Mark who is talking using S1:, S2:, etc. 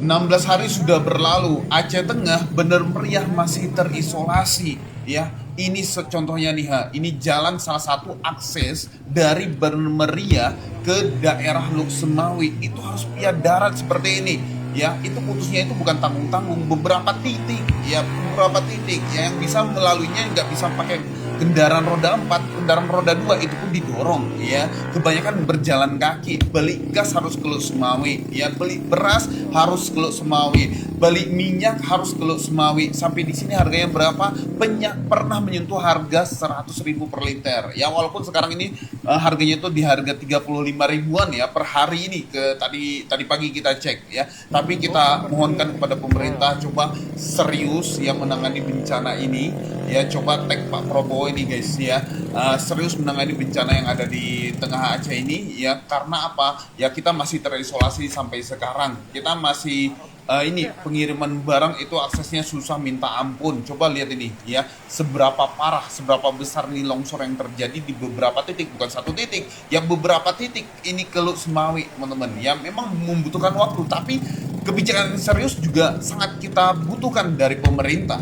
S1: 16 hari sudah berlalu, Aceh Tengah benar meriah masih terisolasi ya. Ini contohnya nih ha, ini jalan salah satu akses dari Bener Meriah ke daerah Luk Semawi. Itu harus via darat seperti ini ya. Itu putusnya itu bukan tanggung-tanggung, beberapa titik ya, beberapa titik ya, yang bisa melaluinya nggak bisa pakai kendaraan roda 4, kendaraan roda 2 itu pun didorong ya. Kebanyakan berjalan kaki, beli gas harus ke Luk Semawi ya, beli beras harus ke Luk Semawi, beli minyak harus ke Luk Semawi. Sampai di sini harganya berapa? Pernah menyentuh harga 100.000 per liter ya, walaupun sekarang ini harganya itu di harga 35 ribuan ya per hari ini, ke tadi pagi kita cek ya. Tapi kita mohonkan kepada pemerintah coba serius yang menangani bencana ini ya. Coba tag Pak Prabowo ini guys ya, serius menangani bencana yang ada di tengah Aceh ini ya. Karena apa ya, kita masih terisolasi sampai sekarang, kita masih ini pengiriman barang itu aksesnya susah minta ampun. Coba lihat ini ya, seberapa parah, seberapa besar nih longsor yang terjadi di beberapa titik, bukan satu titik ya, beberapa titik ini ke Luk Semawi teman-teman ya. Memang membutuhkan waktu, tapi kebijakan serius juga sangat kita butuhkan dari pemerintah.